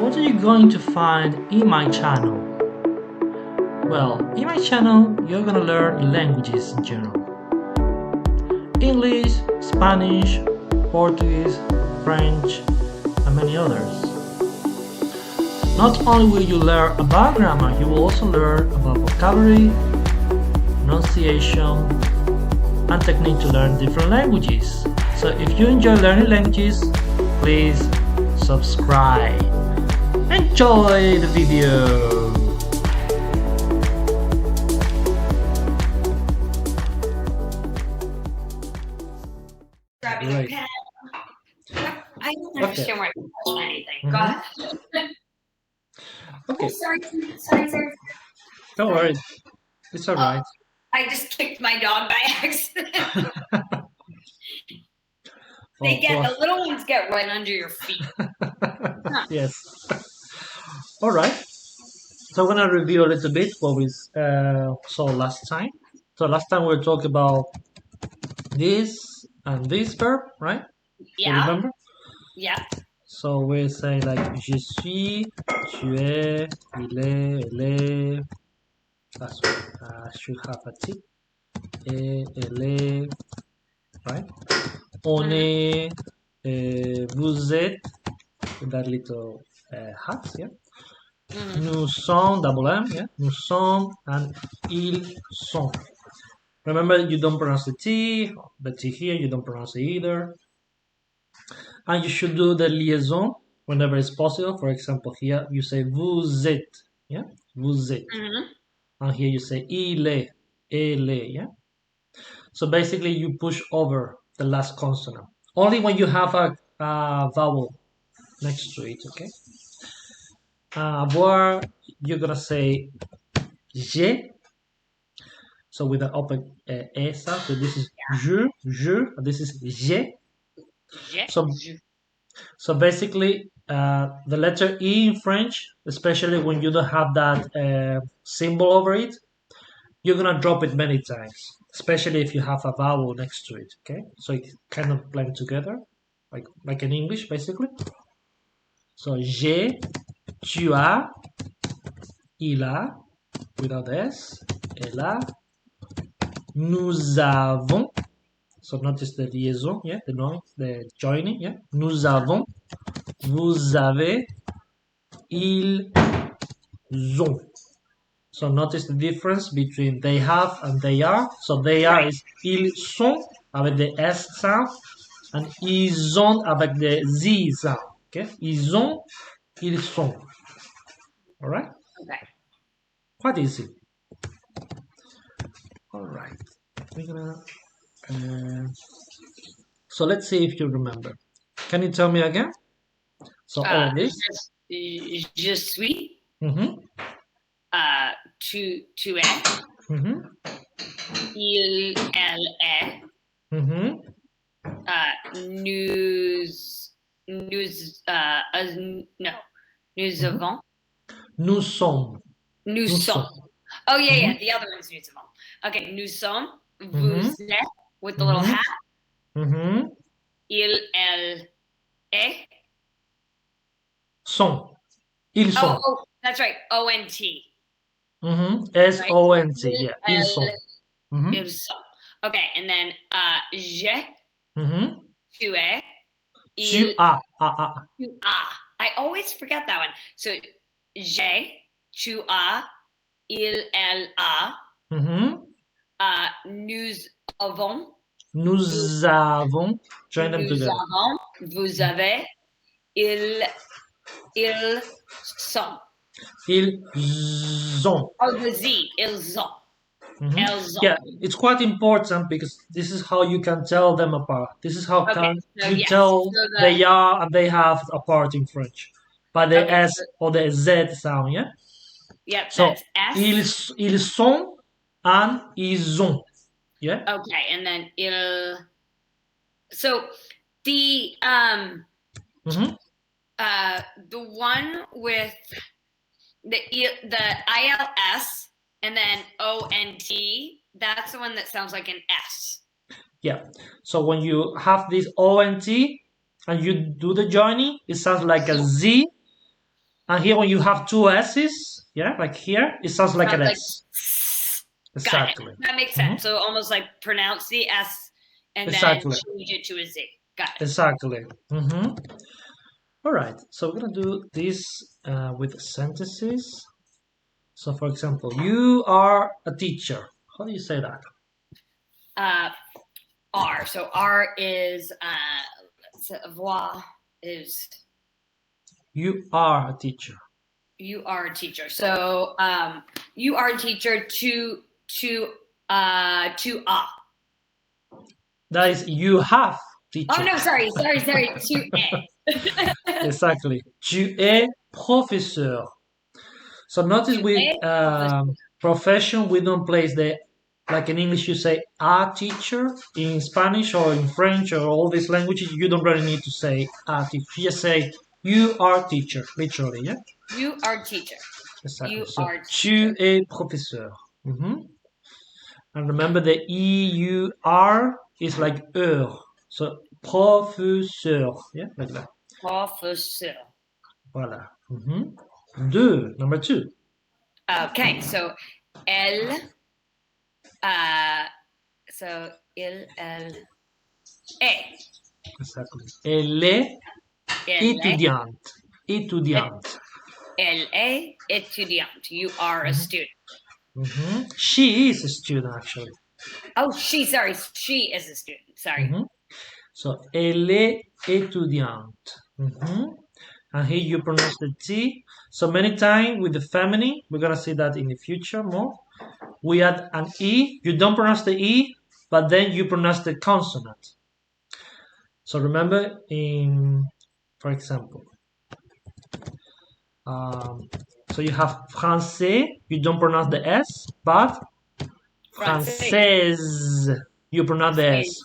what are you going to find in my channel? Well, in my channel, you're gonna learn languages in general. English, Spanish, Portuguese, French, and many others. Not only will you learn about grammar, you will also learn about vocabulary, pronunciation, and technique to learn different languages. So if you enjoy learning languages, please subscribe. Enjoy the video! Grabbing a Great. pen. I don't understand why you're touching anything. Go ahead. Okay, Oh, sorry. don't worry. It's alright. I just kicked my dog by accident. The little ones get right under your feet. Yes. Alright. So I'm gonna review a little bit what we saw last time. So last time we talked about this and this verb, right? You Yeah. remember? Yeah. So we say like je suis, tu es, il est, elle est. That's should have a T. Elle est, right? On est, vous êtes, that little hat, yeah. Nous sommes, double M, yeah. Nous sommes, and ils sont. Remember, you don't pronounce the T here, you don't pronounce it either. And you should do the liaison whenever it's possible. For example, here you say vous êtes, yeah, vous êtes. And here you say il est, elle est, yeah. So basically, you push over the last consonant. Only when you have a vowel next to it, okay? Where you're gonna say j'ai. So with an open S sound. So this is je, and this is j'ai. So basically, the letter E in French, especially when you don't have that symbol over it, you're gonna drop it many times, especially if you have a vowel next to it. Okay, so it kind of blend together, like in English, basically. So j'ai, tu as, il a, without S, elle a, nous avons. So notice the liaison, yeah, the joining, yeah. Nous avons, vous avez, ils ont. So notice the difference between they have and they are. So they are is ils sont avec the S sound, and ils ont avec the Z sound. Okay, ils ont, ils sont. All right. Okay. Quite easy. All right. We're gonna. So let's see if you remember. Can you tell me again? So all this. Je suis. Tu es. Il, elle est. Nous avons. Nous sommes. Nous sommes. Oh yeah, the other one's nous avons. Okay, nous sommes. Vous êtes with the little hat. Il, elle est. Sont. Ils sont. Oh, that's right. O-N-T. S-O-N-T. Yeah. Ils sont. Ils sont. Okay, and then je. Tu es. Tu as. Tu as. I always forget that one. So j'ai. Tu as. Il, elle a. Nous avons. Nous avons. Join them together. Nous avons. Vous avez. Ils sont. Ils ont. Oh, the Z. Ils ont. Yeah, it's quite important because this is how you can tell them apart. This is how you tell they are and they have apart in French. By the S or the Z sound, yeah? Yep, so S. Ils sont and ils ont. Yeah? Okay, and then il. So the one with the ILS and then ONT, that's the one that sounds like an S. Yeah. So when you have this ONT and you do the joining, it sounds like a Z And here, when you have two S's, yeah, like here, it sounds like an S. Exactly. Got it. That makes sense. So almost like pronounce the S and then Exactly. change it to a Z. Got it. Exactly. All right. So we're gonna do this with sentences. So, for example, you are a teacher. How do you say that? R. So R is voir is You are a teacher. you are a teacher. So you are a teacher to That is, you have teacher. Oh no, sorry. To a. Exactly. Tu es professeur. So notice To with a profession, we don't place the, like in English, you say a teacher. In Spanish or in French or all these languages, you don't really need to say a teacher. You just say you are teacher, literally, yeah? You are teacher. Exactly. You So, are tu teacher. es professeur. And remember the EUR is like heure. So, professeur, yeah, like that. Professeur. Voilà. Deux, number two. Okay, so elle, so elle est. Exactly. Elle est Elle étudiante. est, Étudiante. elle est étudiante. You are a student. She is a student, actually. Oh, she is a student. Sorry. So, elle est étudiante. And here you pronounce the T. So many times with the feminine, we're gonna see that in the future more. We add an E. You don't pronounce the E, but then you pronounce the consonant. So remember for example, so you have français. You don't pronounce the S, but française. You pronounce the S.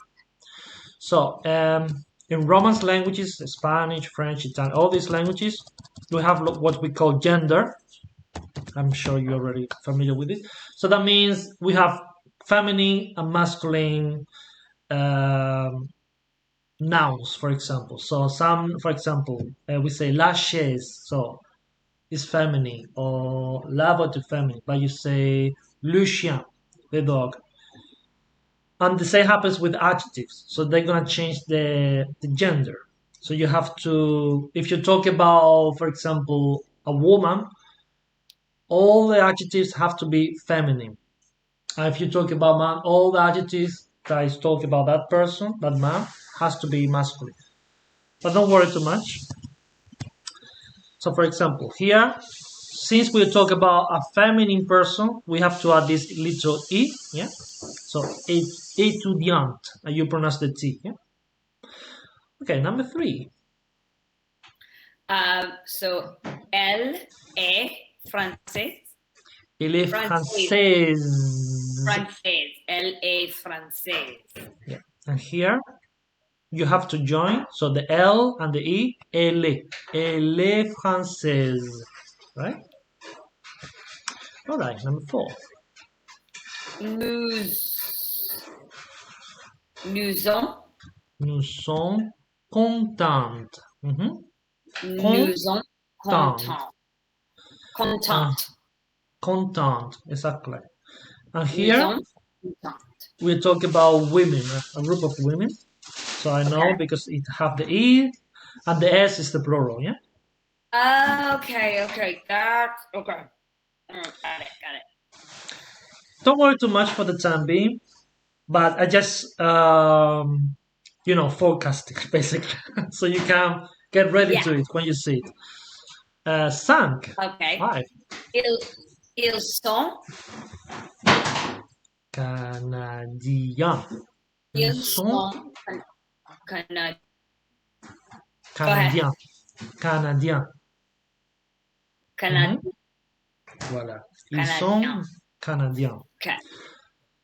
So in Romance languages, Spanish, French, Italian, all these languages, we have what we call gender. I'm sure you're already familiar with it. So that means we have feminine and masculine nouns, for example. So for example, we say la chaise, so it's feminine, or la voiture feminine, but you say le chien, the dog. And the same happens with adjectives. So they're gonna change the gender. So you have to, if you talk about, for example, a woman, all the adjectives have to be feminine. And if you talk about man, all the adjectives that is talk about that person, that man, has to be masculine. But don't worry too much. So for example, here, since we talk about a feminine person, we have to add this little e, yeah? So étudiant, and you pronounce the T, yeah? Okay, number three. So elle est française. Elle est française. Française. Elle est française. Yeah. And here, you have to join, so the L and the E, elle est française, right? All right, number four. Nous sommes contentes. Nous sommes contents. Content, exactly. And here we talk about women, a group of women. So I know because it have the E and the S is the plural, yeah? Okay. Okay. Got it. Don't worry too much for the time being, but I just, forecasting basically. So you can get ready to it when you see it. Cinq. Okay. Five. Ils sont Canadiens. Ils sont Canadiens. Canadiens. Voilà. Ils sont Canadiens. Okay.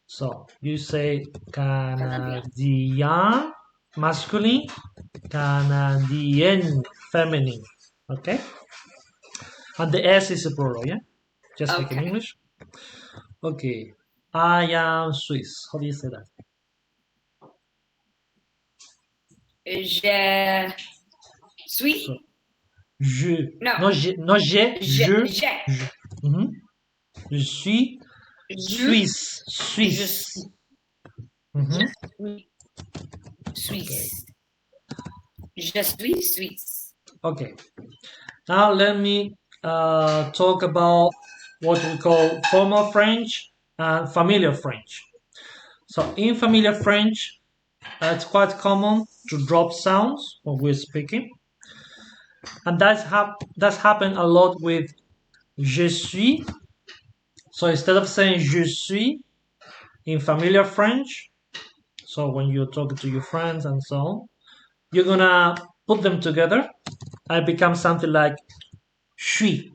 So you say Canadien masculine, Canadienne feminine. Okay? And the S is a plural, yeah? Just like in English. Okay. I am Swiss. How do you say that? Je suis. So, Je. No. Non, j'ai. Non, j'ai. Je. Je. Mhm. Je suis Suisse. Je Suisse. suis. Mhm. Suisse. Je suis Suisse. Okay. Now let me talk about what we call formal French and familiar French. So in familiar French, it's quite common to drop sounds when we're speaking, and that's happened a lot with je suis. So instead of saying je suis in familiar French, so when you're talking to your friends and so on, you're gonna put them together and it becomes something like suis.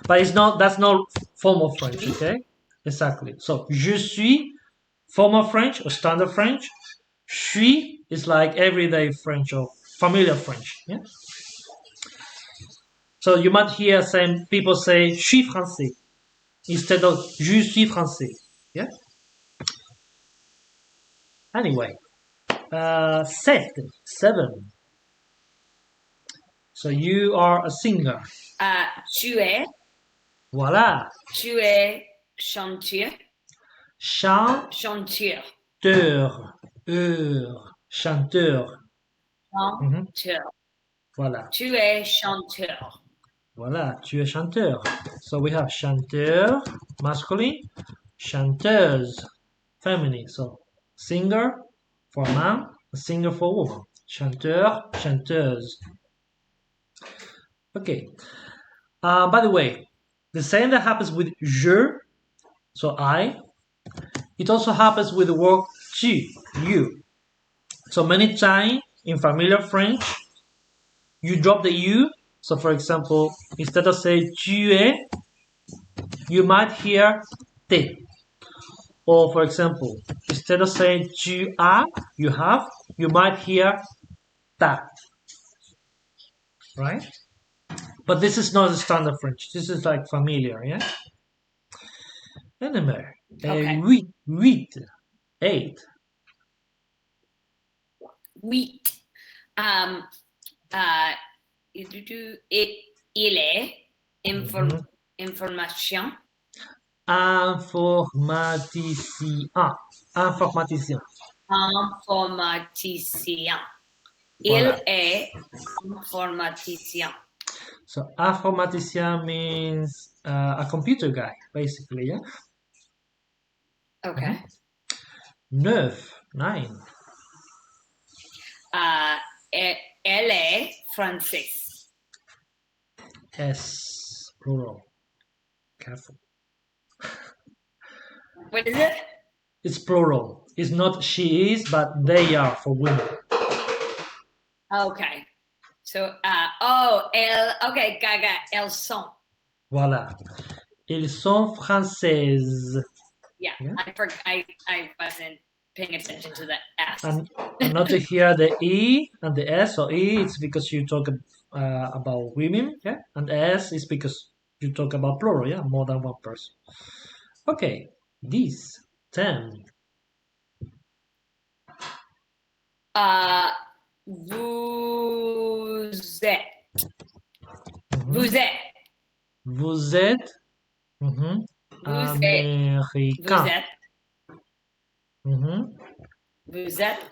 But it's not. That's not formal French, okay? Exactly. So je suis formal French or standard French. Suis is like everyday French or familiar French. Yeah. So you might hear some people say "je suis français" instead of "je suis français." Yeah. Anyway, seven. So you are a singer. Tu es. Voilà. Tu es chanteur. Chanteur. Chanteur. Chanteur. Chanteur. Voilà. Tu es chanteur. Voilà, tu es chanteur. So we have chanteur, masculine, chanteuse, feminine. So singer for man, singer for woman. Chanteur, chanteuse. Okay. By the way, the same that happens with je, so I, it also happens with the word tu, you. So many times in familiar French, you drop the u. So for example, instead of say tu es, you might hear te. Or for example, instead of saying tu as, you have, you might hear ta, right? But this is not a standard French. This is like familiar, yeah? Anyway, Okay. huit, eight. Wheat. Il est information. Informaticien. Informaticien. Informaticien. Voilà. Il est informaticien. So informaticien means a computer guy, basically, yeah? Okay. Neuf, nine. Elle est française. S, plural. Careful. What is it? It's plural. It's not she is, but they are for women. Okay. So, okay, gaga, elles sont. Voilà. Ils sont françaises. Yeah. I wasn't paying attention to the S. And not to hear the E and the S. So E, it's because you talk about women, yeah? And S is because you talk about plural, yeah? More than one person. Okay. These, 10. Vous êtes. Vous êtes. Vous êtes américain. Vous êtes. Mhm. Vous êtes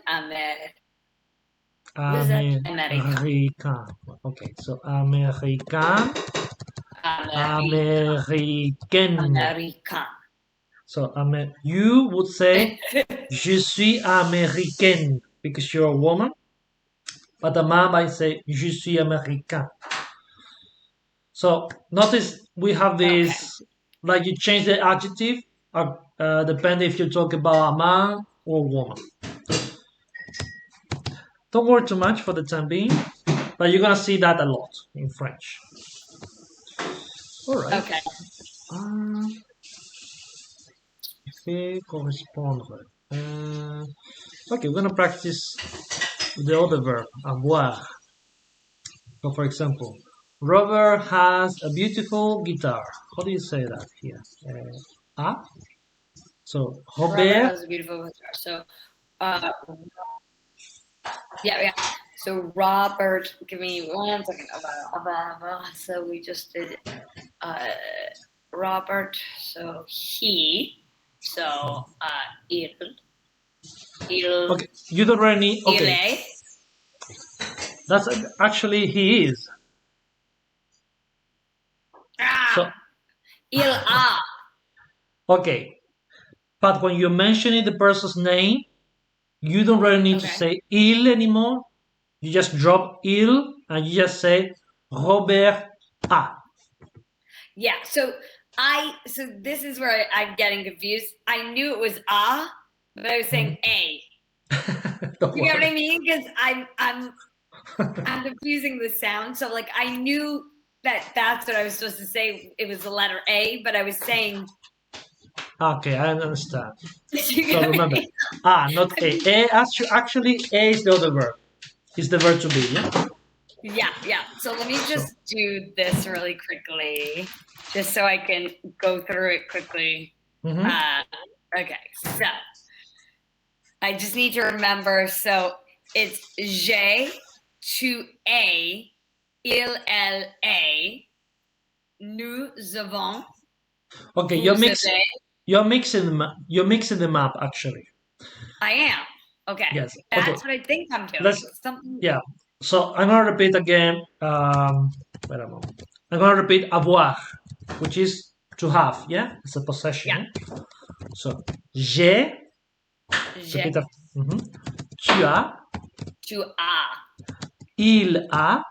Américain. Okay, so américain. Américaine. Américain. So you would say je suis américaine because you're a woman, but a man might say je suis américain. So notice we have this, like you change the adjective depending if you talk about a man or woman. Don't worry too much for the time being, but you're gonna see that a lot in French. All right. Okay. Fait correspondre. Okay, we're gonna practice the other verb, avoir. So, for example, Robert has a beautiful guitar. How do you say that here? So, Robert has a beautiful guitar. So, yeah. So Robert, give me 1 second. So we just did Robert. So he. So il. Okay, you don't really need. Il Okay, est. that's actually he is. So Il a. okay, but when you're mentioning the person's name, you don't really need to Okay. say il anymore. You just drop il and you just say Robert a. Yeah. So this is where I'm getting confused. I knew it was a, but I was saying a. Don't You get what I worry. mean? Because I'm confusing the sound. So like I knew that's what I was supposed to say. It was the letter A, but I was saying. Okay, I understand. You So get what I remember, mean? not a. Actually, a is the other verb. It's the verb to be. Yeah. Yeah. So let me just do this really quickly, just so I can go through it quickly. Okay, so I just need to remember. So it's j'ai, tu es, il, elle est, nous avons. Okay, you're mixing them up actually. I am. Okay. Yes. That's Okay. what I think I'm doing. Let's. Yeah. So I'm gonna repeat again. Wait a moment. I'm gonna repeat avoir, which is to have. Yeah, it's a possession. Yeah. So j'ai. J'ai. Repeat after. Tu as. Tu as. Il a.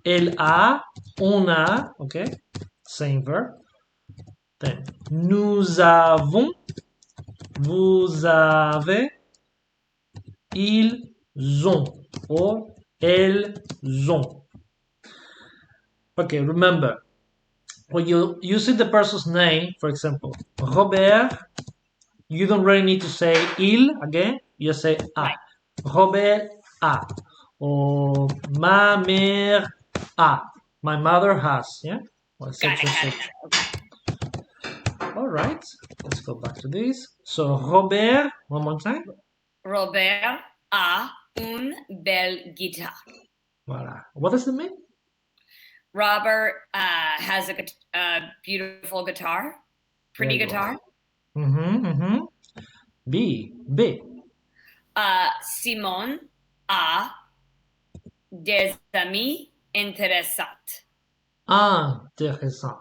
Elle a. On a. Okay. Same verb. Then nous avons. Vous avez. Ils ont. Or elles ont. Okay, remember, when you using the person's name, for example, Robert, you don't really need to say il again, you say a. Right. Robert a. Or ma mère a. My mother has, yeah? Well, Got it. Okay. All right, let's go back to this. So, Robert, one more time. Robert a une belle guitare. Voilà. What does it mean? Robert has a beautiful guitar. Pretty guitar. B. Simone a des amis intéressants. Intéressant.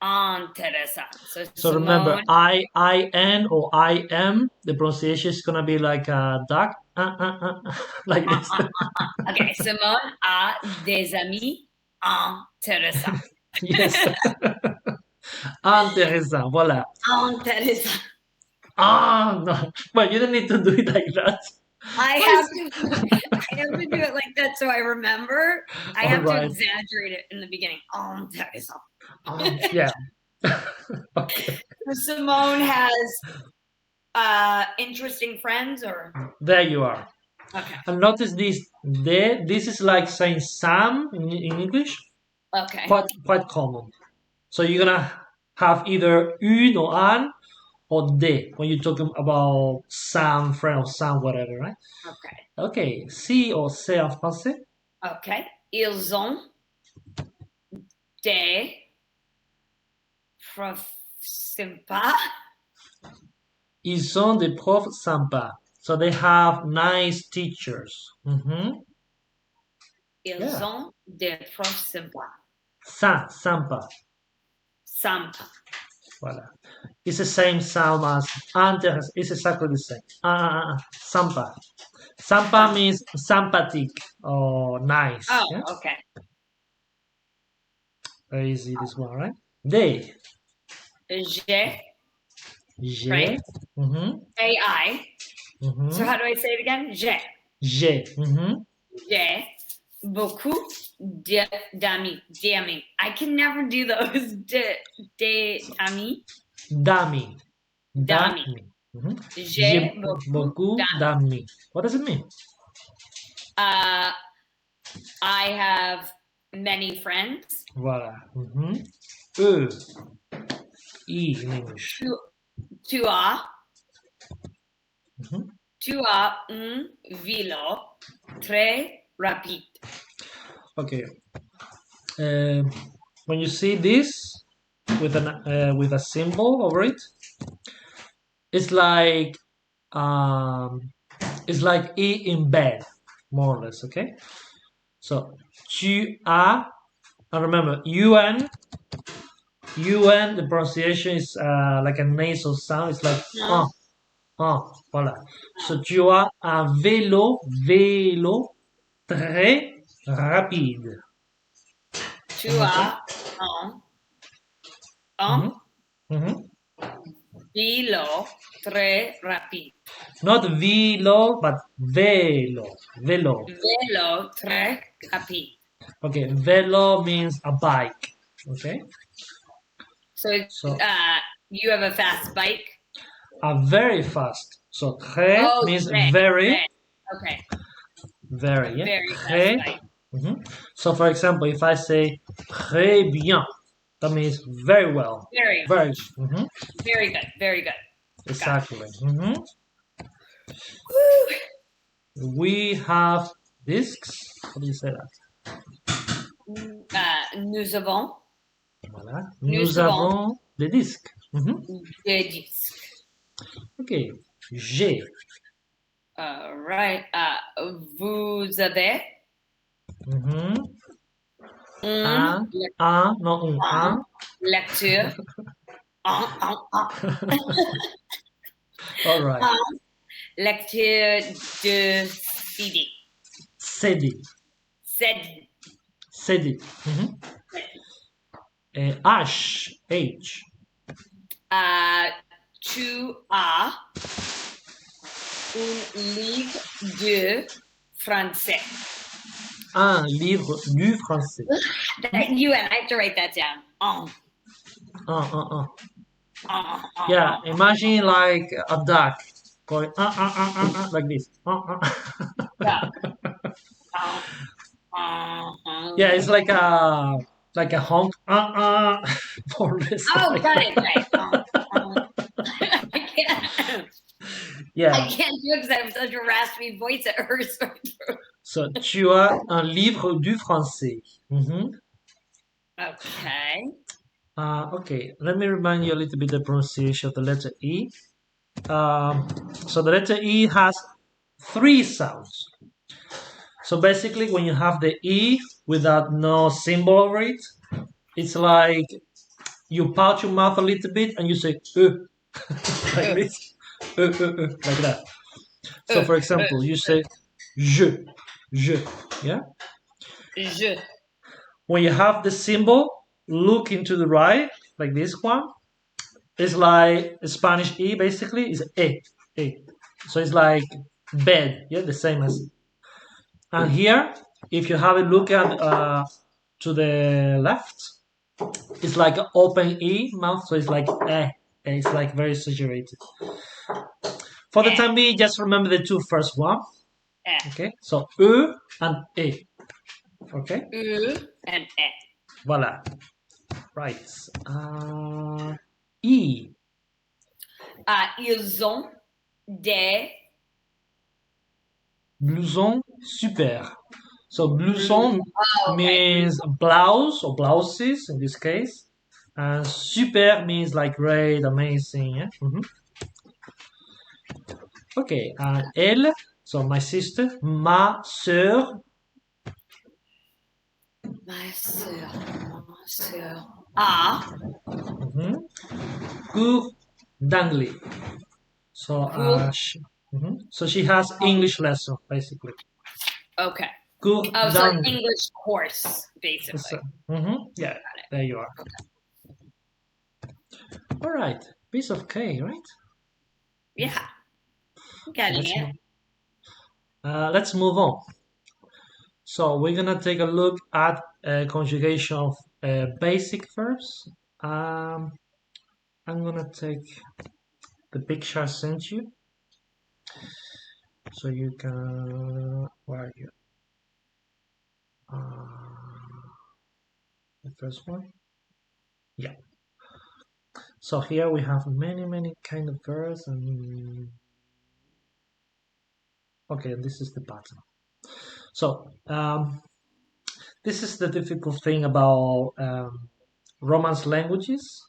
Intéressant. So remember, I-N or I-M, the pronunciation is going to be like a duck. Like this. Okay, Simone a des amis intéressants. Yes. Intéressant, voilà. Intéressant. No. Well, you don't need to do it like that. I have to do it like that so I remember. I have to exaggerate it in the beginning. Intéressant. Yeah. Okay. Simone has interesting friends, or there you are. Okay. And notice this. This is like saying Sam in English. Okay. Quite common. So you're gonna have either une or an or des when you're talking about Sam, friend, or Sam, whatever, right? Okay. Okay. Si or c'est en français. Okay. Ils ont des profs sympas. Ils ont des profs sympas. So they have nice teachers. Ils ont des profs sympas. Sympa. Sympa. Voilà. It's the same sound as intéressant. It's exactly the same. Sympa. Sympa means sympathetic or nice. Oh, yeah? Okay. Very easy, this one, right? They. J'ai. Right? AI. So how do I say it again? J'ai. J'ai. J'ai beaucoup d'amis. I can never do those. D'amis. D'amis. J'ai beaucoup d'amis. What does it mean? I have many friends. Voilà. E. E in English. Tu as. Tu as un vélo très rapide. Okay. When you see this with a symbol over it, it's like um, it's like e in bed, more or less. Okay. So tu as, and remember un, the pronunciation is like a nasal sound. It's like Hein? voilà. So tu as un vélo très rapide. Tu One more time. as un Mhm, mhm. vélo très rapide. Not velo, but velo. Velo. Vélo très rapide. Okay, velo means a bike. Okay, So so you have a fast bike? a very fast. So très Oh, means très, very, très. Okay. A very. Yeah, very fast très. bike. Mhm. So, for example, if I say très bien, that means very well. Very, Very. Mhm. very good. Very good. Got it. Exactly. Mhm. Woo. We have discs. How do you say that? Nous avons, Voilà. nous Nous avons avons des disques. Mhm. des disques. Ok. J'ai. All right. Vous avez Mhm. un, Non, un. lecture, un, All right. un lecture de CD. CD. CD. CD. Mhm. H. H. Tu as un livre de français. Un livre du français. You and I have to write that down. Un. Yeah, imagine like a duck going like this. Yeah. Yeah, it's like a honk. More or less Oh, like got it. that. Right. I can't. I Yeah. can't do it because I have such a raspy voice. It hurts my throat. So tu as un livre du français. Mhm. Okay. Okay, let me remind you a little bit the pronunciation of the letter E. So the letter E has three sounds. So basically, when you have the E without no symbol over it, it's like you pout your mouth a little bit and you say like Uh, this, like that. So uh, for uh, example, you say je, yeah. je. When you have the symbol, look into the right, like this one. It's like Spanish E basically is e. So it's like bed, yeah, the same as. And here, if you have a look at to the left, it's like an open E mouth, so it's like and it's like very saturated. For the Eh, time being, just remember the two first one. eh. Okay, so and E. Okay, And eh. voila. Right. E. Ils ont des Blouson super. So blues. blouson Oh, okay. means blouse or blouses in this case, and super means like great, amazing. Yeah? Okay, and elle, so my sister, ma sœur, Ma sœur. Ma sœur. Ah. mhm, cours d'anglais. So Cool. so she has English lesson basically. Okay. Cours Oh, so an d'anglais. English course, basically. So, yeah, there you are. All right, piece of cake, right? Yeah. So Getting it. let's move on. So we're gonna take a look at conjugation of basic verbs. Um, I'm gonna take the picture I sent you, so you can. Where are you? The first one. Yeah. So here we have many kind of verbs, and Okay, this is the pattern. So this is the difficult thing about Romance languages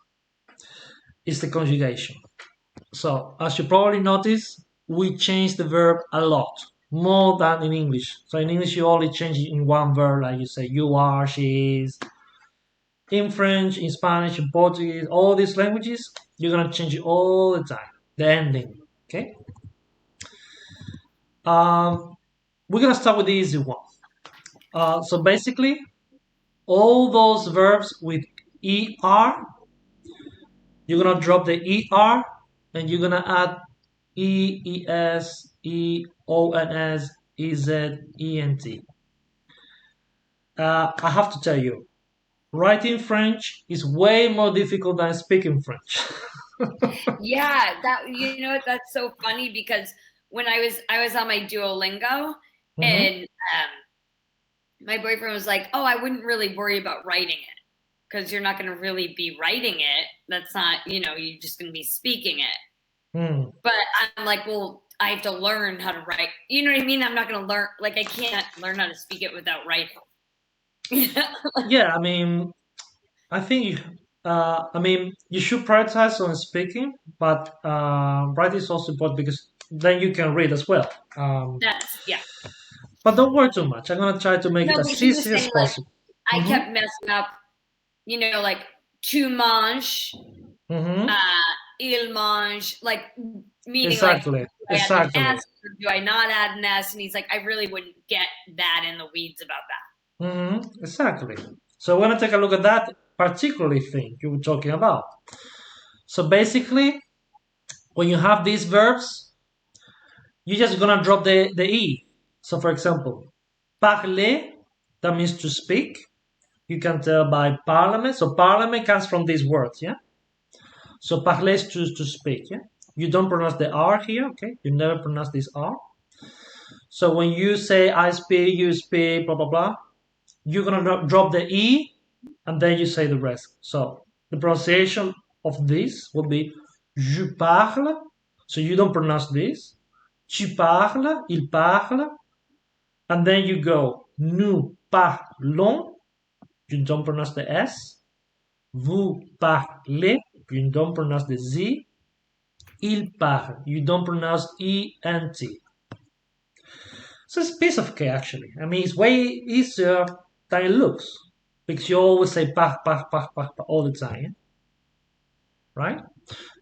is the conjugation. So as you probably notice, we change the verb a lot, more than in English. So in English, you only change it in one verb, like you say you are, she is. In French, in Spanish, in Portuguese, all these languages, you're gonna change it all the time. The ending, okay? We're gonna start with the easy one. So basically, all those verbs with er, you're gonna drop the er, and you're gonna add es, eons, ez, ent. I have to tell you, writing French is way more difficult than speaking French. Yeah, that's so funny because when I was on my Duolingo Mhm. and my boyfriend was like, "Oh, I wouldn't really worry about writing it because you're not going to really be writing it. That's not, you're just going to be speaking it." Mm. But I'm like, "Well, I have to learn how to write." You know what I mean? I'm not going to learn I can't learn how to speak it without writing. Yeah, I mean, I think you should prioritize on speaking, but writing is also important because then you can read as well. That's yeah. But don't worry too much. I'm gonna try to make it No, but as he was easy as saying like possible. I Mm-hmm. kept messing up, like tu manges, Mm-hmm. il mange, like meaning like Exactly. do I add an Exactly. S or do I not add an S? And he's like, I really wouldn't get that in the weeds about that. Mm-hmm. Exactly. So we're gonna take a look at that particularly thing you were talking about. So basically, when you have these verbs, you're just gonna drop the e. So for example, parler, that means to speak. You can tell by parliament. So parliament comes from these words, yeah. So parler is to speak, yeah. You don't pronounce the R here, okay? You never pronounce this R. So when you say I speak, you speak, blah blah blah, you're gonna drop the E and then you say the rest. So the pronunciation of this will be je parle. So you don't pronounce this. Tu parles, il parle, and then you go nous parlons. You don't pronounce the S. Vous parlez. You don't pronounce the Z. Il parle. You don't pronounce ENT. So it's a piece of cake, actually. I mean, it's way easier than it looks because you always say pa all the time, right?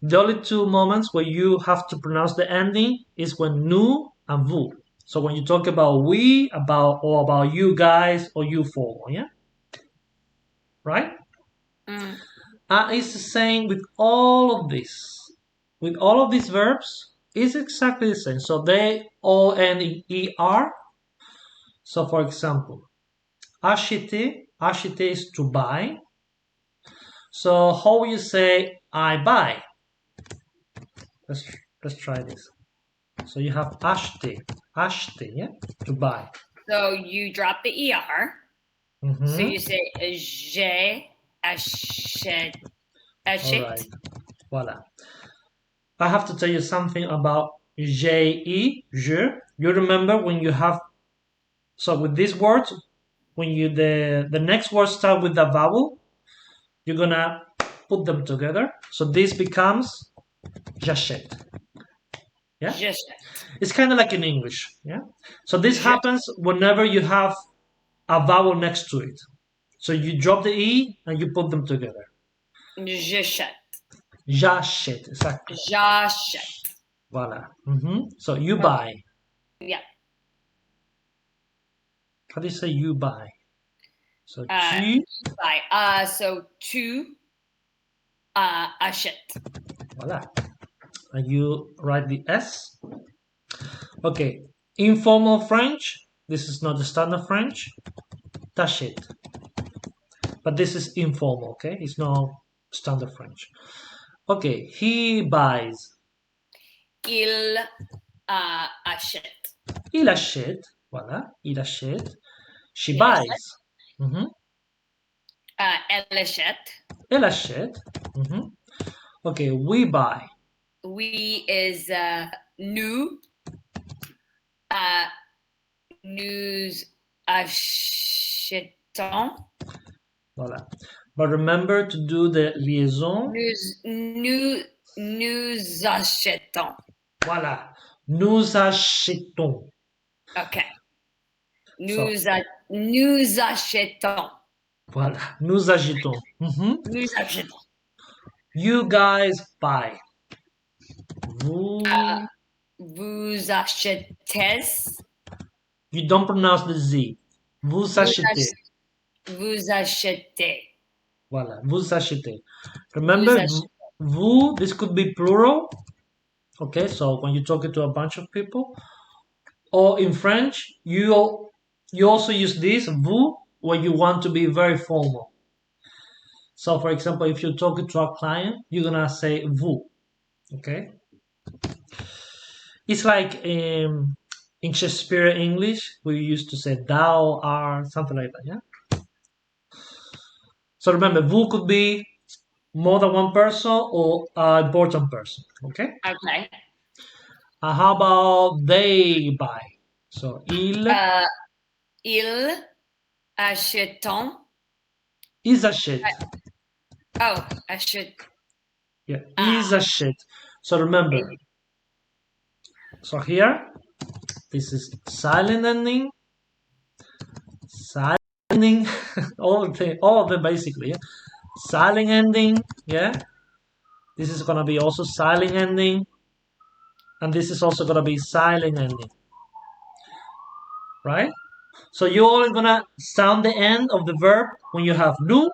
The only two moments where you have to pronounce the ending is when nous and vous. So when you talk about we, about you guys or you four, yeah, right? Mm. It's the same with all of this. With all of these verbs, it's exactly the same. So they all end in er. So for example, acheter, acheter is to buy. So how will you say I buy? Let's let's try this. So you have acheter, acheter, yeah, to buy. So you drop the ER. So Mm-hmm. you say je achète. All right, voila. I have to tell you something about je. You remember when you have so with these words, when you the next words start with the vowel, you're gonna put them together. So this becomes j'achète. Yeah, J'achète. it's kind of like in English. Yeah. So this Je, happens whenever you have a vowel next to it. So you drop the e and you put them together. j'achète. J'achète, exactly. J'achète. Voila. So you Okay. buy. Yeah. How do you say you buy? So Tu tu. buy. So tu achètes. Voila. And you write the S. Okay. Informal French. This is not the standard French. T'achètes. But this is informal, okay? It's not standard French. Okay. He buys. Il achète. Il achète. Voilà. Il achète. She Il achète. buys. Mhm. Elle achète. Elle achète. Okay, we buy. We is nous Nous achetons. Voilà. But remember to do the liaison. Nous achetons. Voilà. Nous achetons. Okay. Nous achetons. Voilà. Nous achetons. Nous achetons. You guys buy. Vous. Vous achetez. You don't pronounce the Z. Vous achetez. Vous achetez. Voilà. Vous achetez. Remember, vous, this could be plural. Okay, so when you're talking to a bunch of people, or in French, you also use this vous when you want to be very formal. So, for example, if you're talking to a client, you're gonna say vous. Okay, it's like in Shakespeare English, we used to say thou, are, something like that. Yeah. So remember, vous could be more than one person or an important person. Okay. Okay. How about they buy? So ils achètent. Ils achètent. Achètent. Yeah, ils achètent. So remember. So here, this is silent ending, silent ending, all of them basically. Yeah? Silent ending. Yeah. This is gonna be also silent ending, and this is also gonna be silent ending. Right? So you're only gonna sound the end of the verb when you have nous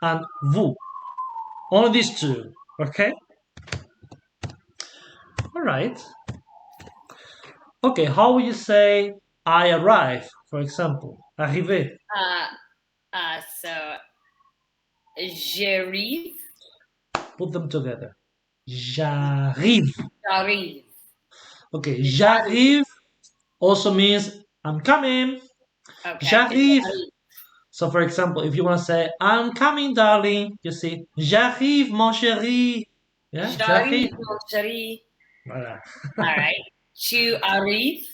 and vous. Only these two. Okay? Alright. Okay, how would you say I arrive, for example? Arriver. So j'arrive. Put them together. J'arrive. J'arrive. Okay, j'arrive also means I'm coming. Okay. J'arrive. So, for example, if you want to say I'm coming, darling, you see j'arrive, mon chéri. Yeah, j'arrive, mon chéri. Voilà. All right. Tu arrives.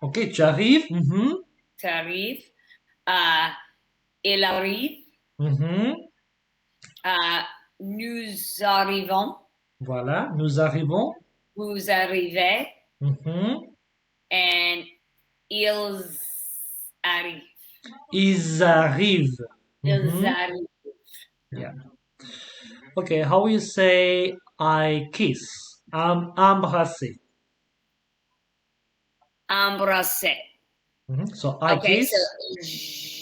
Okay, tu arrives. Tu arrives. Il arrive. Nous arrivons. Voilà, nous arrivons. Vous arrivez. And ils arrivent. Ils arrivent. Ils arrivent. Yeah. Okay, how will you say I kiss? Embrasser. Embrasser. So I kiss. So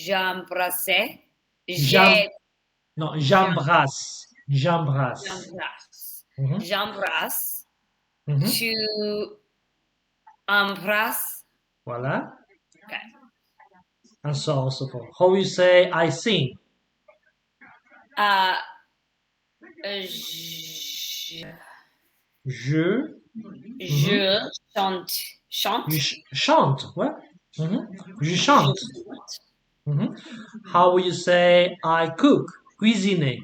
j'embrasse. No, j'embrasse. J'embrasse. J'embrasse. Tu embrasses. Voilà. Okay. And so on and so forth. How will you say I sing? Je chante. Chante, ouais. Je chante. How will you say I cook? Cuisiner.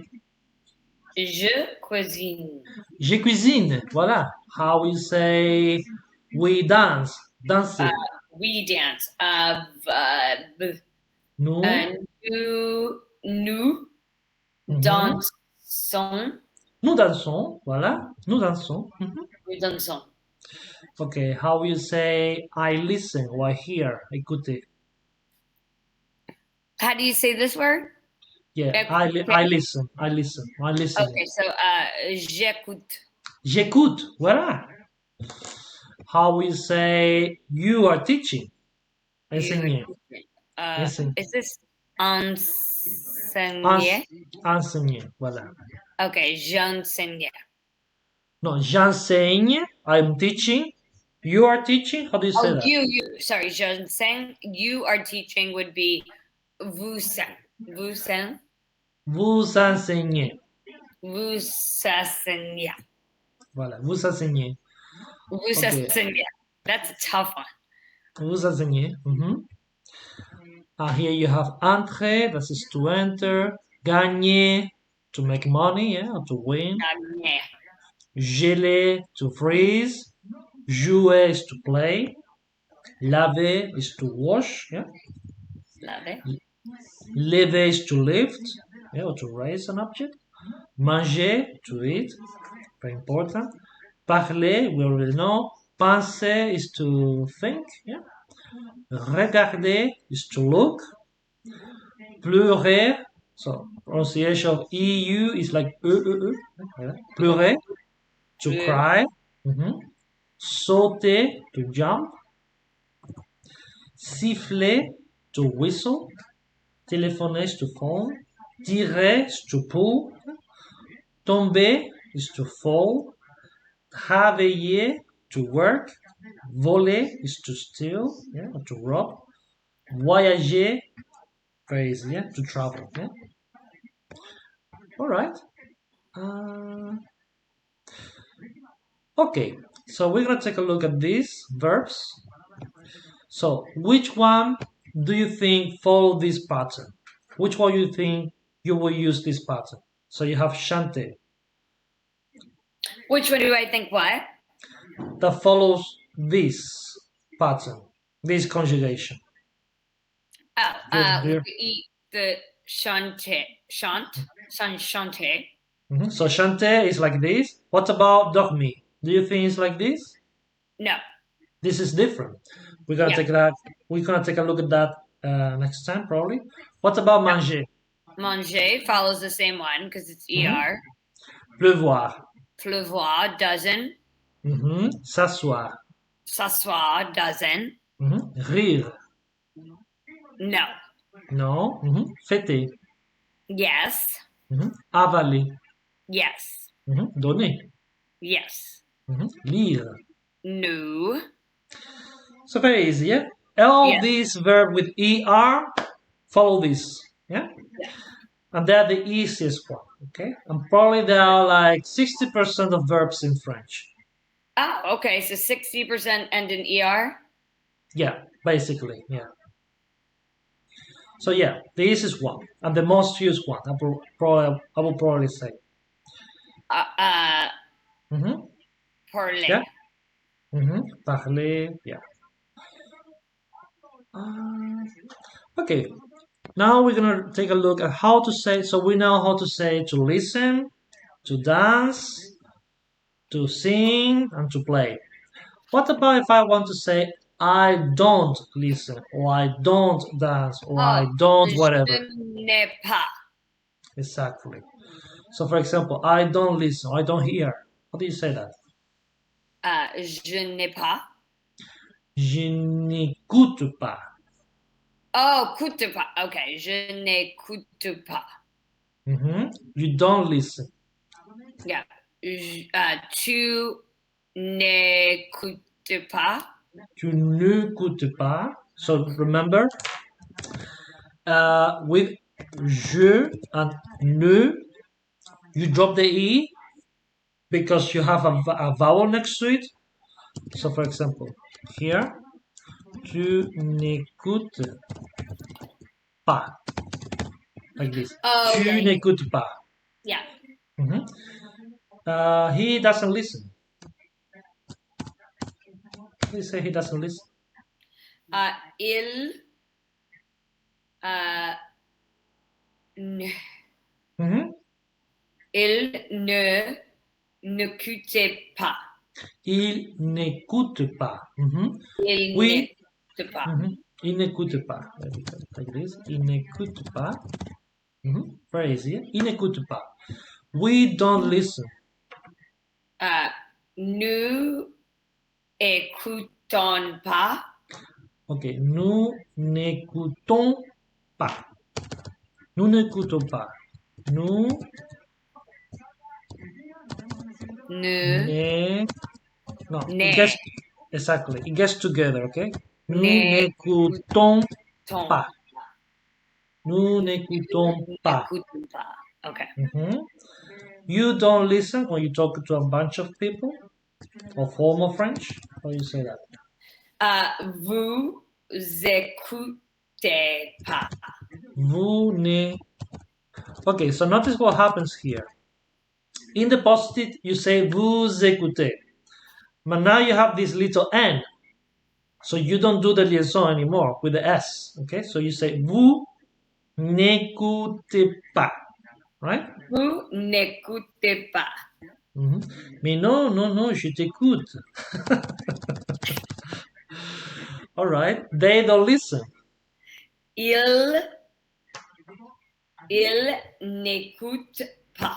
Je cuisine. Je cuisine, voilà. How will you say we dance? Danser. We dance. Nous dansons. Nous dansons, voilà. Nous dansons. Nous dansons. Okay, how will you say I listen or I hear? Écoutez. How do you say this word? Yeah, I listen. I listen. I listen. Okay, so j'écoute. J'écoute, voilà. How will you say you are teaching? Enseigner. Is this enseigner? Enseigner, voilà. Okay, j'enseigne. No, j'enseigne. I'm teaching. You are teaching. How do you say that? You. Sorry, j'enseigne. You are teaching would be vous enseignez. Vous enseignez. Vous enseignez. Voilà, vous enseignez. Vous enseignez. That's a tough one. Vous enseignez. Here you have entrer, that is to enter. Gagner, to make money, yeah, or to win. Gagner. Geler, to freeze. Jouer is to play. Laver is to wash. Yeah. Laver. Lever is to lift, yeah, or to raise an object. Manger, to eat, very important. Parler, we already know. Penser is to think, yeah. Regarder is to look. Pleurer, so pronunciation of EU is like yeah. Pleurer, to Bleu. cry. Mhm. Sauter, to jump. Siffler, to whistle. Téléphoner is to phone. Tirer is to pull. Tomber is to fall. Travailler, to work. Voler is to steal, yeah, or to rob. Voyager, crazy, yeah, to travel. Yeah. All right. Uh, okay. So we're gonna take a look at these verbs. So which one do you think follow this pattern? Which one you think you will use this pattern? So you have chanter Which one do I think what? that follows this pattern, this conjugation. Oh, Do the chante. So chanter is like this. What about dormir? Do you think it's like this? No. This is different. We're gonna Yeah. take that. We're gonna take a look at that next time, probably. What about manger? Manger follows the same one because it's er. Pleuvoir. Pleuvoir doesn't. S'asseoir. S'asseoir doesn't. Rire. No. Non. Fêter. Yes. Avaler. Yes. Donner. Yes. Lire. No. So very easy, yeah? All Yeah. these verbs with er follow this, yeah? And they're the easiest one, okay? And probably there are like 60% of verbs in French. Oh, okay. So 60% end in er? Yeah, basically, yeah. So yeah, the easiest one and the most used one, I will probably say. Parler. Yeah. Parler, yeah. Okay, now we're gonna take a look at how to say. So we know how to say to listen, to dance, to sing, and to play. What about if I want to say I don't listen, or I don't dance, or I don't whatever? Je n'ai pas. Exactly. So for example, I don't listen, I don't hear. How do you say that? Je n'ai pas. Je n'écoute pas. Oh, écoute pas. Okay, je n'écoute pas. You don't listen. Yeah. Tu n'écoutes pas. Tu n'écoutes pas. So remember, with je and ne, you drop the e because you have a vowel next to it. So for example, here, tu n'écoutes pas. Like this. Oh, Tu yeah. n'écoutes pas. Yeah. He doesn't listen. Please say he doesn't listen. Il il ne n'écoutait pas. Il n'écoute pas. Il n'écoute pas. Il n'écoute pas. Like this. Il n'écoute pas. Very easy. Il n'écoute pas. We don't listen. Nous écoutons pas. Ok. Nous n'écoutons pas. Nous n'écoutons pas. Nous ne no. ne It gets, exactly. It gets together. Okay. Nous n'écoutons pas. Nous n'écoutons pas. Okay. You don't listen when you talk to a bunch of people of formal French. How do you say that? Vous écoutez pas. Vous ne. Okay, so notice what happens here. In the positive, you say vous écoutez. But now you have this little N. So you don't do the liaison anymore with the S. Okay, so you say vous n'écoutez pas, right? Vous n'écoutez pas. Mais non, non, non, je t'écoute. All right, they don't listen. Ils n'écoutent pas.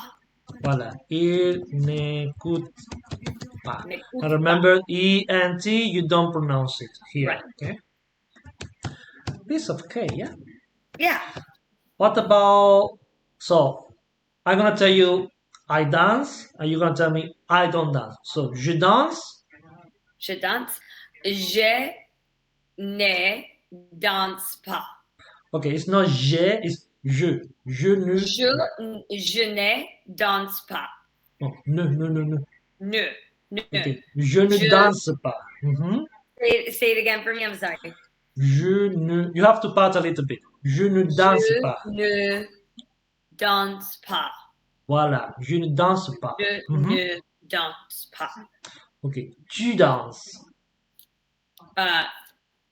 Voilà, ils n'écoutent pas. N'écoute And remember, E-N-T, you don't pronounce it here, Right. okay? Piece of cake, yeah? Yeah. What about, so, I'm gonna tell you I dance, and you're gonna tell me I don't dance. So, je danse. Je danse. Je ne danse pas. Okay, it's not je, it's je. Je ne. Je ne danse pas. Oh, ne, ne, ne, ne. Ne. Okay, je ne danse pas. Say it again for me, I'm sorry. Je ne, you have to part a little bit. Je ne danse pas. Je ne danse pas. Voilà, je ne danse pas. Je ne danse pas. Ok, tu danses.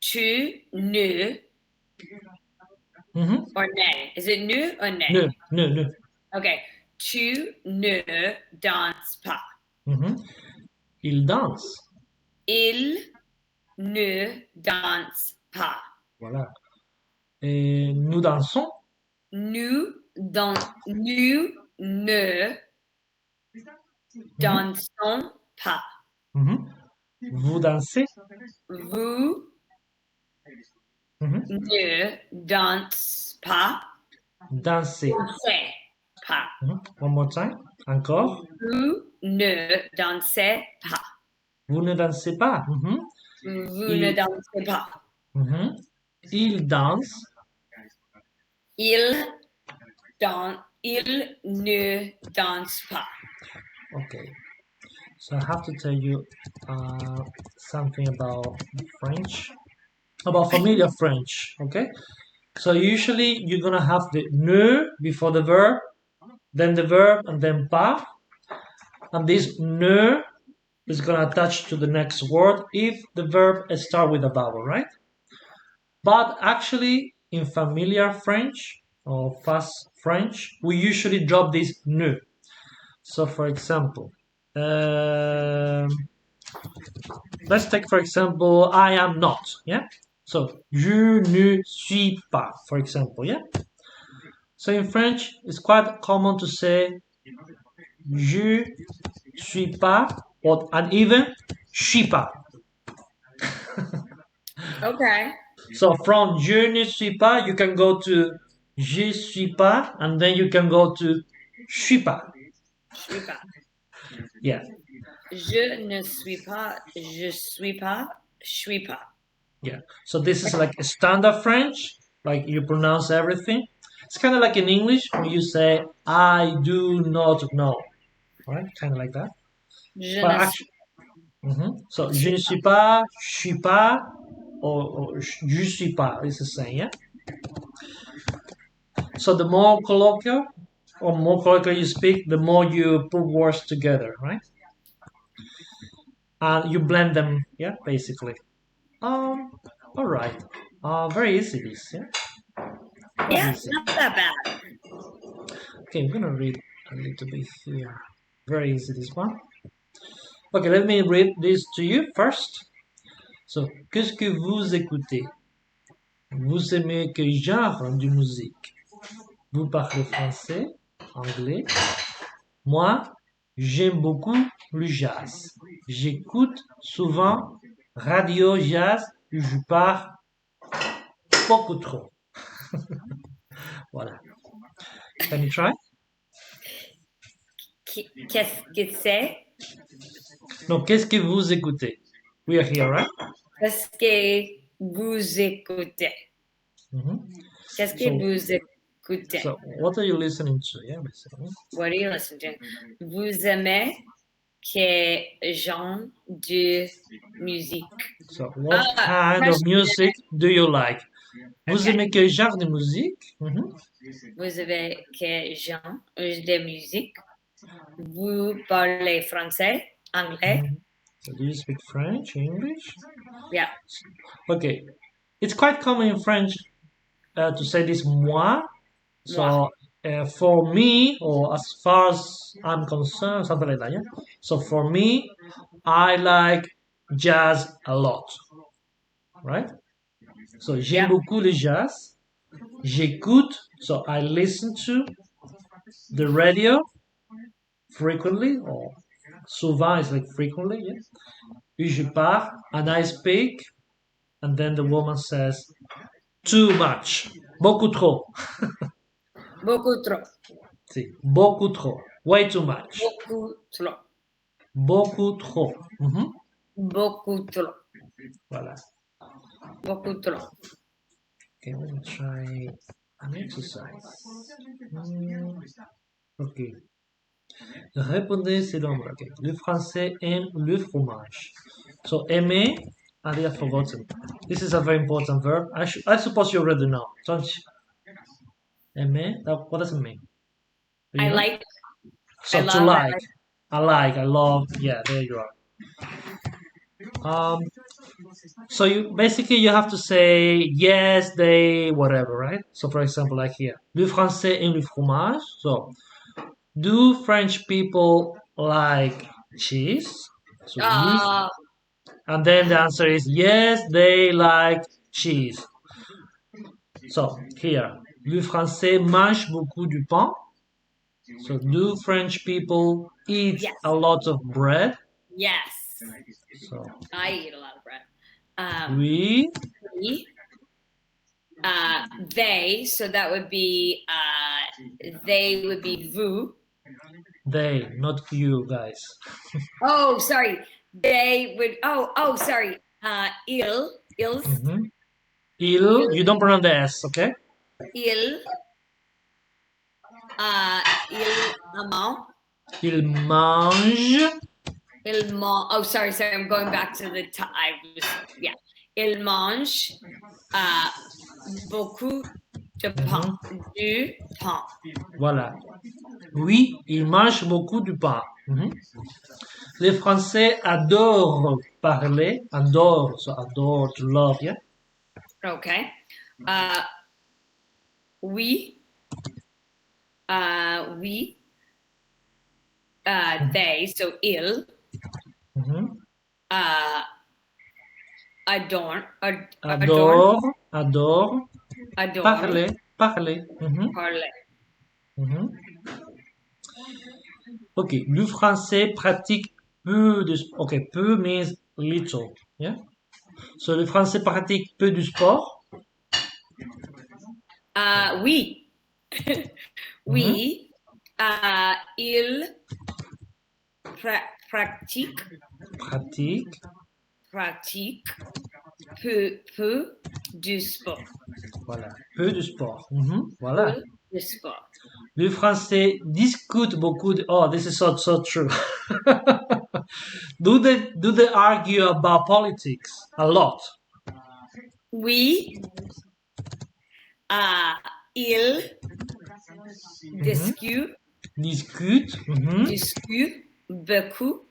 Tu ne. Or ne. Is it ne or ne? Ne, ne, ne. Okay. Tu ne danses pas. Il danse. Il ne danse pas. Voilà. Et nous dansons. Nous ne dansons pas. Vous dansez. Vous ne dansez pas. Dansez. Dansez pas. One more time. Encore. Vous ne dansez pas. Vous ne dansez pas. Vous ne dansez pas. Il danse. Il ne danse pas. Okay. So I have to tell you something about French, about familiar French. Okay. So usually you're gonna have the ne before the verb, then the verb, and then pas. And this ne is gonna attach to the next word if the verb starts with a vowel, right? But actually, in familiar French or fast French, we usually drop this ne. So, for example, let's take, for example, I am not, yeah? So, je ne suis pas, for example, yeah? So, in French, it's quite common to say je suis pas, or, and even suis pas. Okay. So from je ne suis pas, you can go to je suis pas, and then you can go to suis pas. Suis pas. Yeah. Je ne suis pas, je suis pas, suis pas. Yeah. So this is like a standard French, like you pronounce everything. It's kind of like in English when you say I do not know, right? Kind of like that. But actually, so je ne suis pas, je suis pas, or je suis pas. It's the same, yeah. So the more colloquial or more colloquial you speak, the more you put words together, right? And you blend them, yeah, basically. All right. Very easy this, yeah. Yeah, easy. Not that bad. Okay, I'm gonna read a little bit here. Very easy this one. Okay, let me read this to you first. So, qu'est-ce que vous écoutez? Vous aimez quel genre de musique? Vous parlez français, anglais? Moi, j'aime beaucoup le jazz. J'écoute souvent radio jazz. Je parle beaucoup trop. Voilà. Can you try? Qu'est-ce que c'est? Non, qu'est-ce que vous écoutez? We are here, right? Qu'est-ce que vous écoutez? Qu'est-ce que vous écoutez? So, what are you listening to? Yeah, basically. What are you listening to? Vous aimez quel genre de musique? So, what kind of music do you like? Vous aimez quel genre de musique? Vous aimez quel genre de musique? Vous parlez français, anglais? Do you speak French, English? Yeah. Okay. It's quite common in French to say this moi. Moi. So for me, or as far as I'm concerned, something like that. Yeah. So for me, I like jazz a lot, right? So j'aime Yeah. beaucoup le jazz. J'écoute, so I listen to the radio frequently, or souvent is like frequently, yeah. Puis je pars, and I speak, and then the woman says, too much, beaucoup trop. Beaucoup trop. See, beaucoup trop, way too much. Beaucoup trop. Beaucoup trop. Mhm. Beaucoup trop. Voilà. Beaucoup trop. Okay, let me try an exercise. Ok. Répondez, c'est l'ombre. Okay. Le français aime le fromage. So, aimer, I have forgotten. This is a very important verb. I suppose you already know, don't you? Aimer, what does it mean? Do you I know? like. So, I to love. like. I like, I love. Yeah, there you are. So you basically you have to say yes, they, whatever, right? So for example, like here, le français aime le fromage. So do French people like cheese? So and then the answer is yes, they like cheese. So here, le français mange beaucoup du pain. So do French people eat Yes. a lot of bread? Yes. So I eat a lot of bread. oui. We. They. So that would be. They would be vous. They, not you guys. Oh, sorry. They would. Oh, sorry. Il. Ils. Mm-hmm. Il, you don't pronounce the S, okay? Il. Il amant. Il mange. Il mange. Oh, sorry. I'm going back to the. Yeah. Il mange beaucoup de pain. Du pain. Voilà. Oui, il mange beaucoup du pain. Les Français adorent parler. Adore, so adore, to love, yeah? Okay. We. We. They. So ils. Adore. Adore, adore. Adore. Parler, parler. Parler. Ok, le français pratique peu de... Ok, peu means little, yeah? So le français pratique peu du sport. Oui. Oui. Il pratique. Pratique peu du sport. Voilà, peu de sport. Voilà. Peu de sport. Le français discute beaucoup de... Oh, this is so true. do they argue about politics a lot? Oui. Il discute. Discute. Discute beaucoup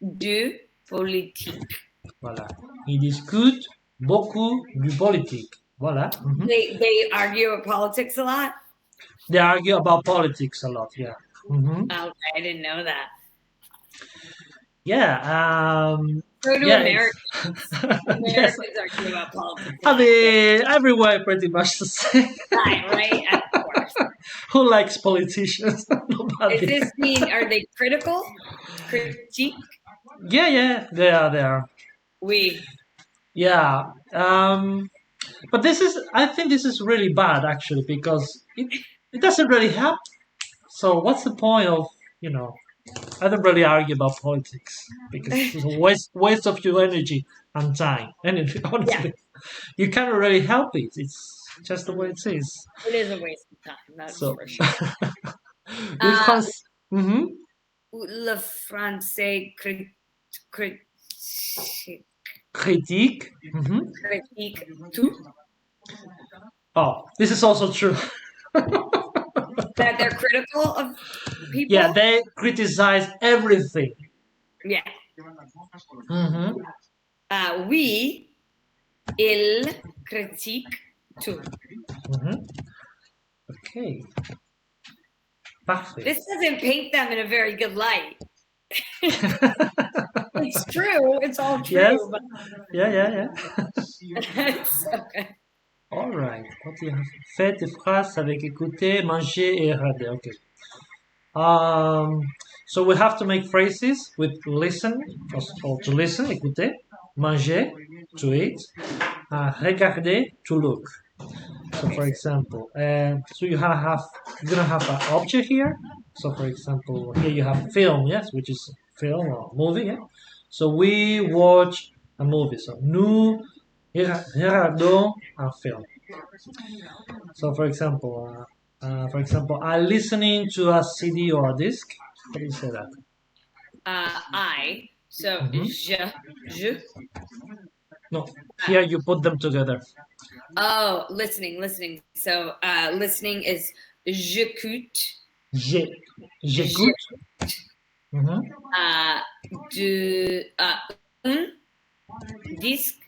de politique. Voilà. Ils discutent beaucoup du politique. Voilà. They argue about politics a lot? They argue about politics a lot, yeah. Okay, I didn't know that. Yeah. So do yeah, Americans. yes. Argue about politics. I mean, everywhere pretty much the same. Right? Of course. Who likes politicians? Nobody. Does this mean, are they critical? Critique? Yeah, they are. We. Yeah. But I think this is really bad actually because it doesn't really help. So what's the point of, I don't really argue about politics because it's a waste of your energy and time. And honestly, you can't really help it. It's just the way it is. It is a waste of time, that's for sure. Le français critique. Critique. Critique tout. Oh, this is also true. That they're critical of people? Yeah, they criticize everything. Yeah. Mm-hmm. Oui, il critique tout. Mm-hmm. Okay. Parfait. This doesn't paint them in a very good light. It's true. It's all true. Yes. But Yeah. it's okay. All right. What do you have? Faites des phrases avec écouter, manger et regarder. Okay. Um, so we have to make phrases with listen, or to listen, écouter, manger, to eat, regarder, to look. So for example, so you're gonna have an object here. So for example, here you have film, yes, which is film or movie. Yeah? So we watch a movie. So nous regardons un film. So for example, I'm listening to a CD or a disc. How do you say that? I. So je. No, here you put them together. Oh, listening. So listening is j'écoute. J'écoute. Mm-hmm. Un disque.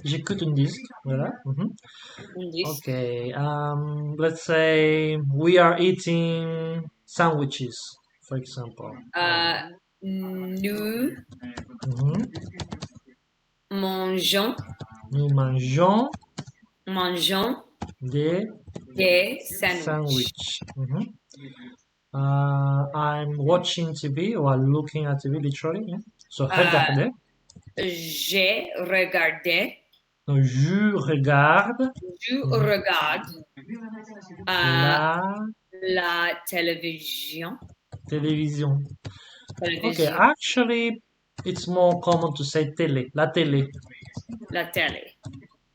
J'écoute un disque. Voilà. Mm-hmm. Un disque. Okay. Let's say we are eating sandwiches, for example. Nous Mm-hmm. mangeons. Nous mangeons des sandwiches. sandwich. Mm-hmm. I'm watching TV or looking at TV literally. Yeah? So regarder. J'ai regardé. No, je regarde. Je regarde la télévision. Télévision. Okay, actually, it's more common to say télé. La télé. La télé.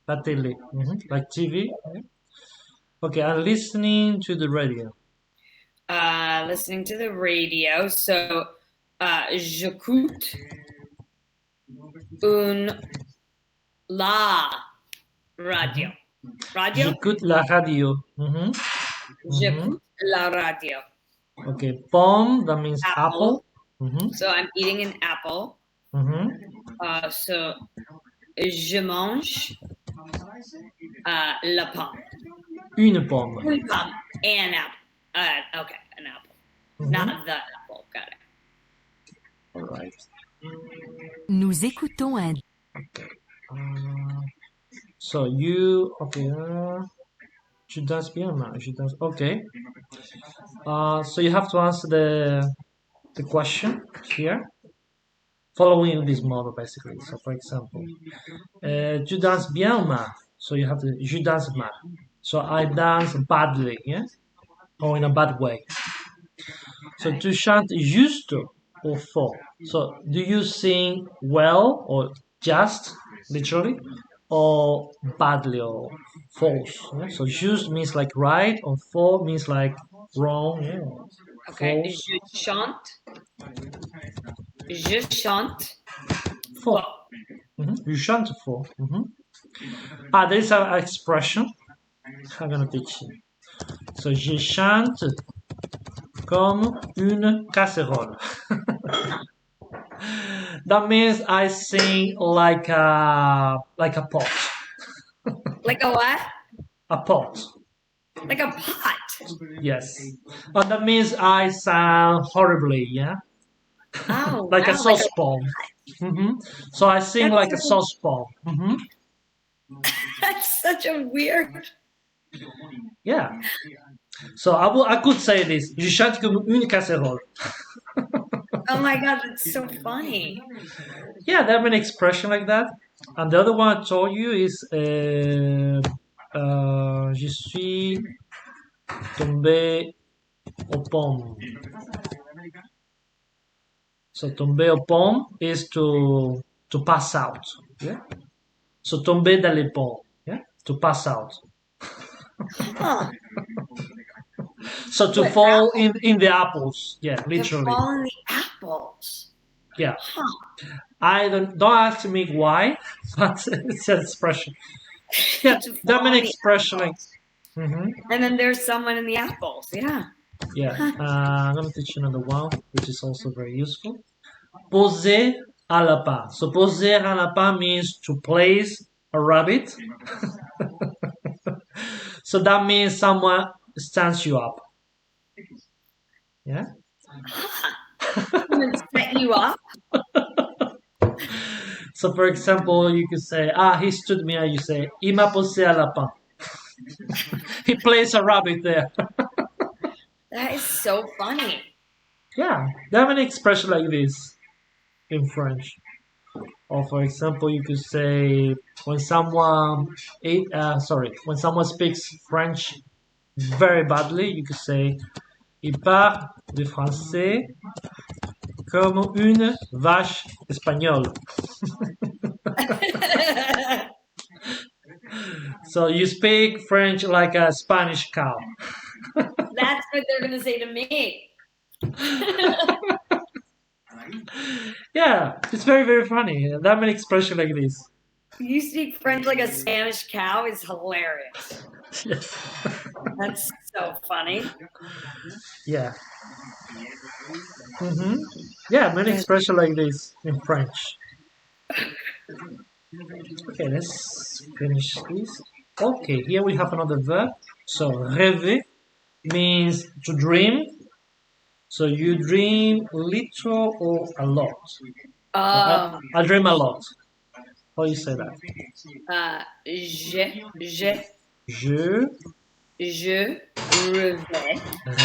La télé. Mm-hmm. Like TV. Yeah. Okay, I'm listening to the radio. Listening to the radio. So, j'écoute la radio. Radio? J'écoute la radio. Mm-hmm. J'écoute la radio. Okay, pomme, that means apple. Mm-hmm. So I'm eating an apple. Mm-hmm. So je mange la pomme. Une pomme. Une pomme. An apple. Okay, an apple. Mm-hmm. Not the apple. Got it. All right. Nous écoutons un. Okay. So you okay? Je danse bien, man. Je danse. Okay. So you have to answer the question here, following this model basically. So for example, tu danses bien, man. So you have to. Je danse mal. So I dance badly, yeah, or in a bad way. So tu chantes juste or faux. So do you sing well or just, literally, or badly or false? Yeah? So juste means like right, or faux means like wrong. Yeah. Okay. False. Je chante. Faux. Mm-hmm. You chante faux. Mm-hmm. There's an expression. I'm gonna teach you. So je chante comme une casserole. That means I sing like a pot. Like a what? A pot. Like a pot. Yes. But that means I sound horribly, yeah? Oh, like wow, a saucepan. Mm-hmm. So I sing like a saucepan. Mm-hmm. That's such a weird. Yeah. So I could say this. Je chante comme une casserole. Oh my god, that's so funny. Yeah, there have an expression like that. And the other one I told you is je suis tombé aux pommes. So tombé aux pommes is to pass out. Yeah. So tombé dans les pommes. Yeah. To pass out. Huh. So to fall in the apples. Yeah, literally. To fall in the apples. Yeah. Huh. I don't ask me why, but it's an expression. Yeah, there are many expressions. Mm-hmm. And then there's someone in the apples. Yeah. Yeah. I'm gonna teach you another one, which is also very useful. poser à lapin. So poser à lapin means to place a rabbit. So that means someone stands you up. Yeah. Someone set you up. So for example, you could say, he stood me, and you say, il m'a posé à lapin. He placed a rabbit there. That is so funny. Yeah, there are many expressions like this in French. Or for example, you could say when when someone speaks French very badly, you could say il parle de français comme une vache espagnole. So you speak French like a Spanish cow. That's what they're going to say to me. Yeah, it's very, very funny. That many expression like this. You speak French like a Spanish cow is hilarious. Yes. That's so funny. Yeah. Yeah, many expression like this in French. Okay, let's finish this. Okay, here we have another verb. So rêver means to dream. So you dream little or a lot. I dream a lot. How do you say that? Je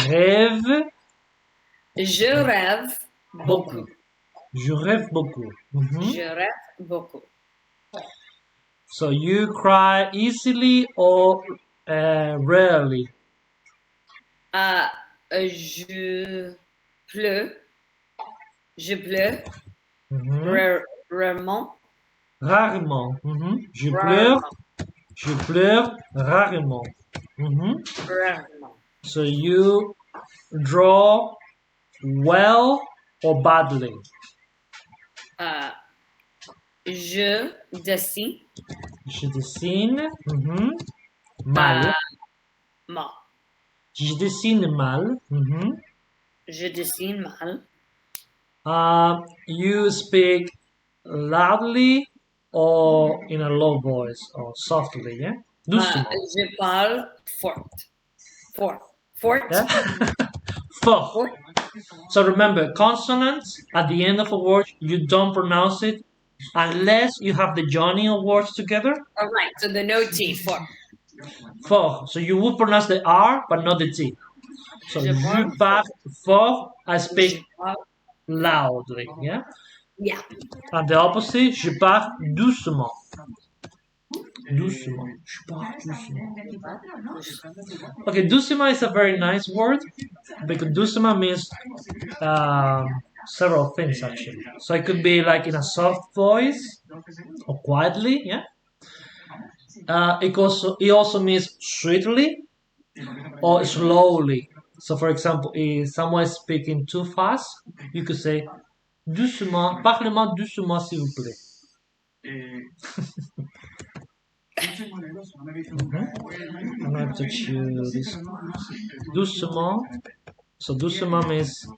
Rêve. Je rêve beaucoup. Je rêve beaucoup. Je rêve beaucoup. So you cry easily or rarely? Je pleure. Je pleure. Rarement. Rarement. Je pleure rarement. Rarement. So you draw well or badly? Je dessine. Je dessine mal. Mal. Je dessine mal. Je dessine mal. You speak loudly or in a low voice or softly, yeah? Doucement. Je parle fort. Fort. Yeah? Fort. So remember, consonants at the end of a word, you don't pronounce it unless you have the joining of words together. All right, so the no T, fort. Fort. So you would pronounce the R, but not the T. So je parle fort, I speak loudly, yeah? Yeah. And the opposite, je parle doucement. Doucement. Je parle doucement. Okay, doucement is a very nice word because doucement means several things actually. So it could be like in a soft voice or quietly, yeah. It also means sweetly or slowly. So for example, if someone is speaking too fast, you could say doucement, parlez-moi doucement s'il vous plaît. I'm going to choose this doucement. So doucement means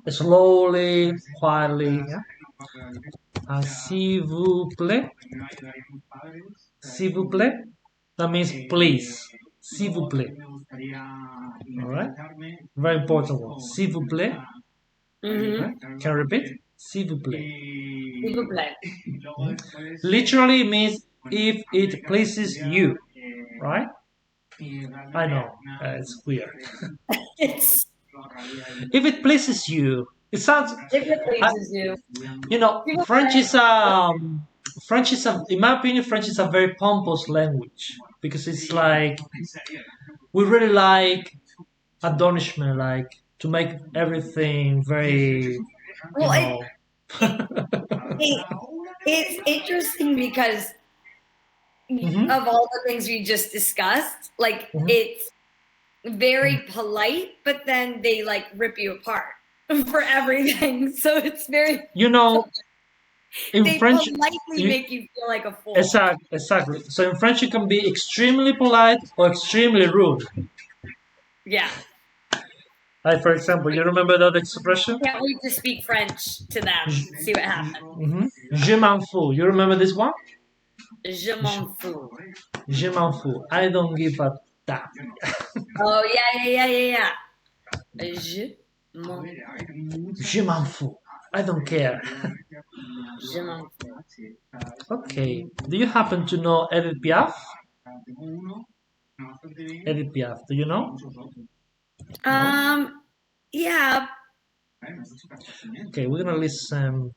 slowly, quietly. Yeah? And s'il vous plaît. S'il vous plaît. That means please. S'il vous plaît. Alright? Very important word. S'il vous plaît. Right? Can I repeat? S'il vous plaît. S'il vous plaît. Literally means if it pleases you. Right? I know. It's weird. If it pleases you. It sounds. If it pleases you. You know, French is in my opinion, French is a very pompous language because it's like we really like adornment, like to make everything very. Well, it's interesting because of all the things we just discussed, like it's very polite, but then they like rip you apart for everything. So it's very, in they French, politely make you feel like a fool. Exactly. So in French, you can be extremely polite or extremely rude. Yeah. Like, for example, you remember that expression? Can't wait to speak French to them. See what happens. Je m'en fous. You remember this one? Je m'en fous. Je m'en fous. I don't give a damn. Oh yeah. Je m'en Je m'en fous. I don't care. je m'en fous. Okay. Do you happen to know Edith Piaf? Edith Piaf. Do you know? Yeah. Okay, we're gonna listen